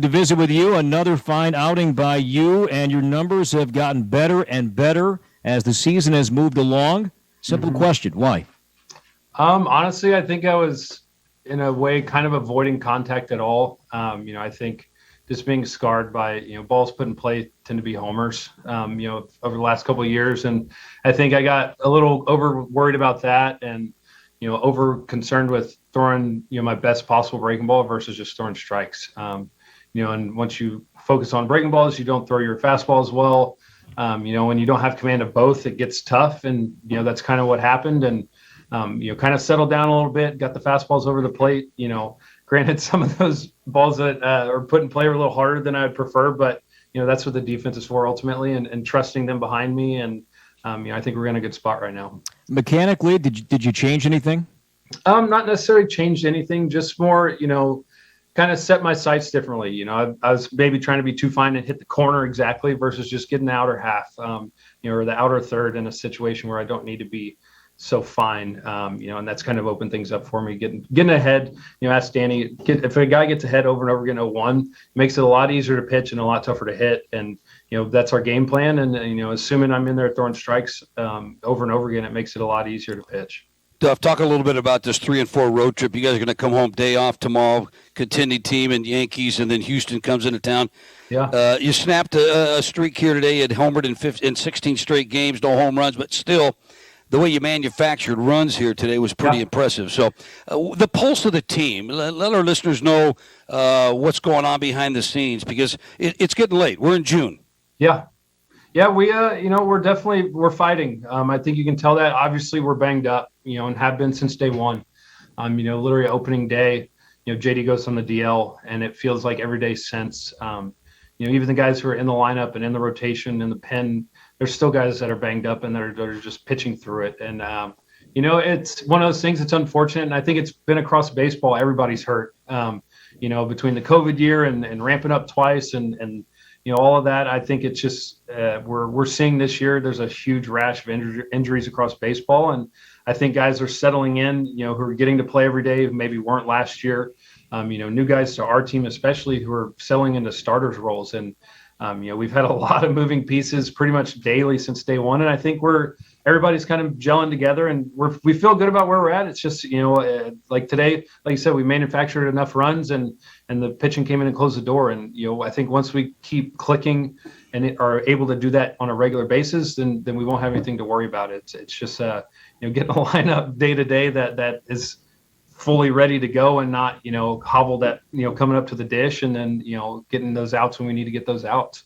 To visit with you. Another fine outing by you, and your numbers have gotten better and better as the season has moved along. Simple question, why? Honestly, I think I was in a way kind of avoiding contact at all. I think just being scarred by, balls put in play tend to be homers, over the last couple of years. And I think I got a little over worried about that and, over concerned with throwing, my best possible breaking ball versus just throwing strikes. And once you focus on breaking balls, you don't throw your fastball as well. When you don't have command of both, it gets tough. And, that's kind of what happened. And, kind of settled down a little bit, got the fastballs over the plate. Granted, some of those balls that are put in play are a little harder than I'd prefer, but, that's what the defense is for ultimately, and trusting them behind me. And, I think we're in a good spot right now. Mechanically, did you change anything? Not necessarily changed anything, just more, kind of set my sights differently. I was maybe trying to be too fine and hit the corner exactly versus just getting the outer half, or the outer third in a situation where I don't need to be so fine, and that's kind of opened things up for me. Getting ahead, ask Danny, if a guy gets ahead over and over again 0-1, makes it a lot easier to pitch and a lot tougher to hit. And, that's our game plan. And, assuming I'm in there throwing strikes over and over again, it makes it a lot easier to pitch. Duff, talk a little bit about this 3-4 road trip. You guys are going to come home day off tomorrow, contending team and Yankees, and then Houston comes into town. Yeah. You snapped a streak here today. You had homered in 16 straight games, no home runs, but still – the way you manufactured runs here today was pretty impressive. So the pulse of the team, let our listeners know what's going on behind the scenes, because it's getting late. We're in June. Yeah. Yeah, we're fighting. I think you can tell that. Obviously, we're banged up, and have been since day one. Literally opening day, JD goes on the DL, and it feels like every day since. Even the guys who are in the lineup and in the rotation in the pen, there's still guys that are banged up and that are just pitching through it. And, it's one of those things that's unfortunate. And I think it's been across baseball. Everybody's hurt, between the COVID year and ramping up twice and all of that. I think it's just we're seeing this year there's a huge rash of injuries across baseball. And I think guys are settling in, who are getting to play every day, who maybe weren't last year. New guys to our team, especially, who are settling into starters roles. And, we've had a lot of moving pieces pretty much daily since day one. And I think everybody's kind of gelling together, and we feel good about where we're at. It's just, like today, like you said, we manufactured enough runs and the pitching came in and closed the door. And, I think once we keep clicking and are able to do that on a regular basis, then we won't have anything to worry about. It's just, getting a lineup day to day that is fully ready to go and not, hobbled at, coming up to the dish and then, getting those outs when we need to get those outs.